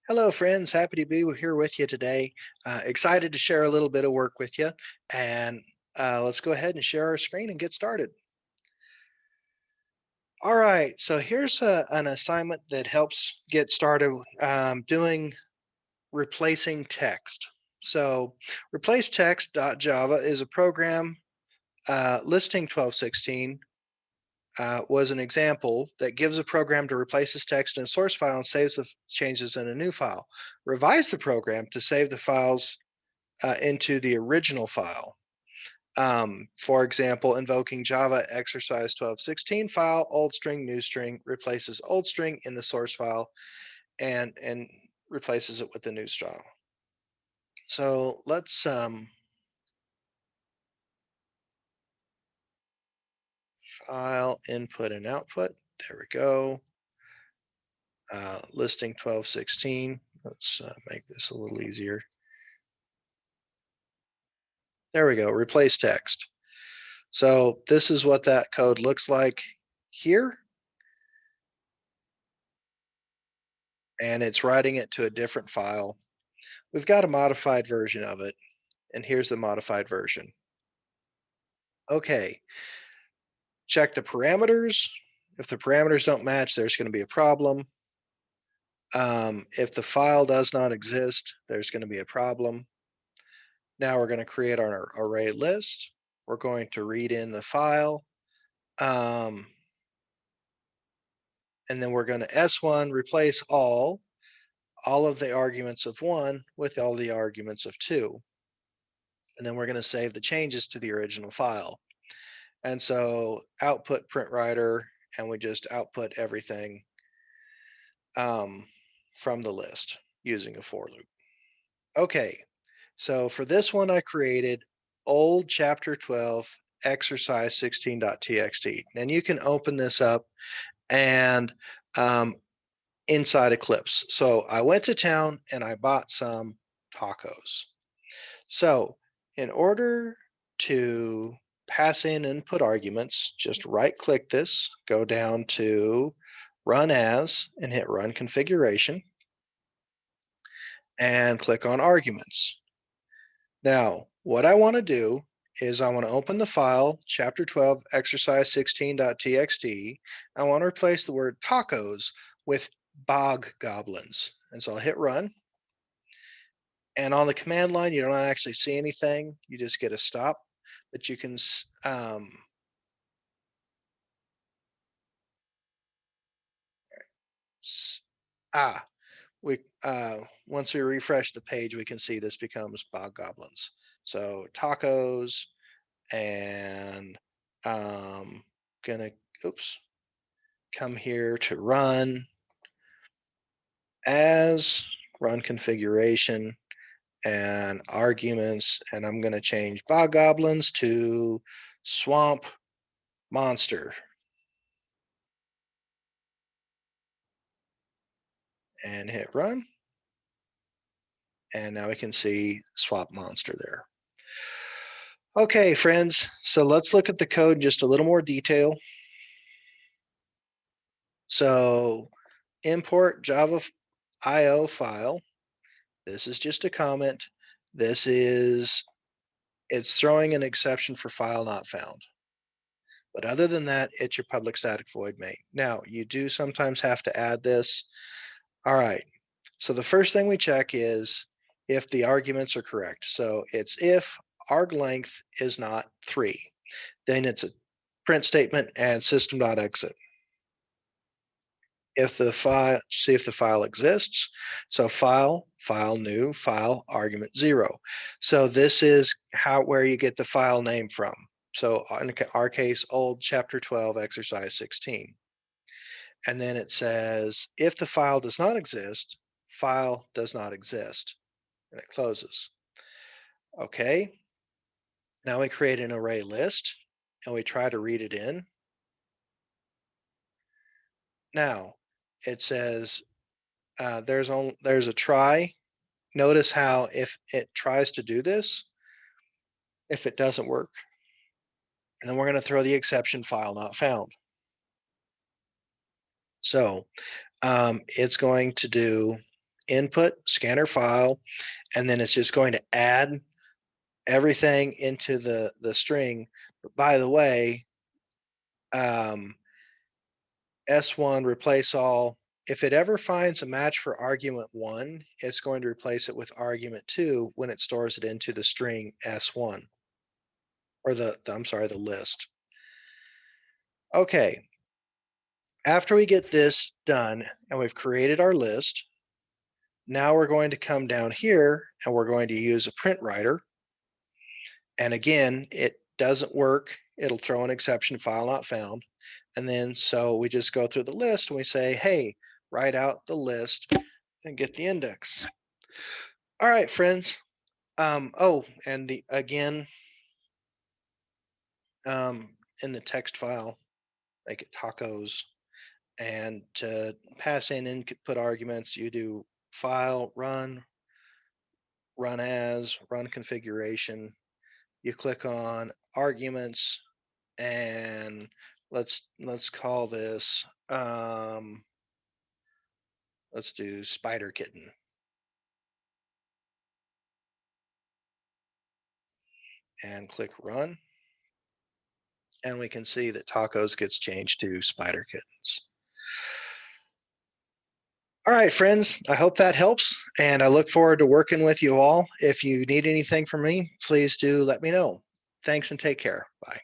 Hello, friends. Happy to be here with you today. Excited to share a little bit of work with you. And let's go ahead and share our screen and get started. All right. So here's an assignment that helps get started doing replacing text. So replace text.java is a program. Listing 1216 was an example that gives a program to replace this text in a source file and saves the changes in a new file. Revise the program to save the files into the original file. For example, invoking Java exercise 1216 file, old string, new string, replaces old string in the source file and replaces it with the new string. So let's file input and output. There we go. Listing 1216. Let's make this a little easier. There we go, replace text. So this is what that code looks like here. And it's writing it to a different file. We've got a modified version of it, and here's the modified version. Okay, check the parameters. If the parameters don't match, there's going to be a problem. If the file does not exist, there's going to be a problem. Now we're going to create our array list. We're going to read in the file. And then we're going to S1 replace all of the arguments of 1 with all the arguments of 2. And then we're going to save the changes to the original file. And so output print writer, and we just output everything from the list using a for loop. Okay, so for this one I created old chapter 12 exercise 16.txt. And you can open this up and inside Eclipse. So I went to town and I bought some tacos. So in order to pass in input arguments, just right click this, go down to run as and hit run configuration and click on arguments. Now, what I want to do is I want to open the file chapter 12 exercise 16.txt. I want to replace the word tacos with bog goblins. And so I'll hit run. And on the command line, you don't actually see anything. You just get a stop, but you can ah, we once we refresh the page, we can see this becomes bog goblins. So tacos and gonna oops come here to run as run configuration and arguments, and I'm going to change bog goblins to swamp monster and hit run. And now we can see swamp monster there. Okay, friends, so let's look at the code in just a little more detail. So import Java IO file. This is just a comment. This is, it's throwing an exception for file not found. But other than that, it's your public static void main. Now, you do sometimes have to add this. All right, so the first thing we check is if the arguments are correct. So it's if arg length is not 3. Then it's a print statement and system.exit. If the file, see if the file exists. So file, file new, file argument 0. So this is where you get the file name from. So in our case, old chapter 12 exercise 16. And then it says if the file does not exist, file does not exist, and it closes. Okay, now we create an array list and we try to read it in. Now it says there's a try. Notice how if it tries to do this, if it doesn't work, and then we're going to throw the exception file not found. So it's going to do input, scanner file, and then it's just going to add everything into the string. But by the way, S1 replace all. If it ever finds a match for argument 1, it's going to replace it with argument 2 when it stores it into the string S1, or I'm sorry, the list. Okay, after we get this done and we've created our list, now we're going to come down here and we're going to use a print writer. And again, it doesn't work. It'll throw an exception, file not found. And then so we just go through the list and we say, hey, write out the list and get the index. All right, friends. Oh, and again, in the text file, make it tacos. And to pass in input arguments, you do file, run as, run configuration. You click on arguments, and let's call this let's do spider kitten. And click run. And we can see that tacos gets changed to spider kittens. All right, friends, I hope that helps, and I look forward to working with you all. If you need anything from me, please do let me know. Thanks and take care. Bye.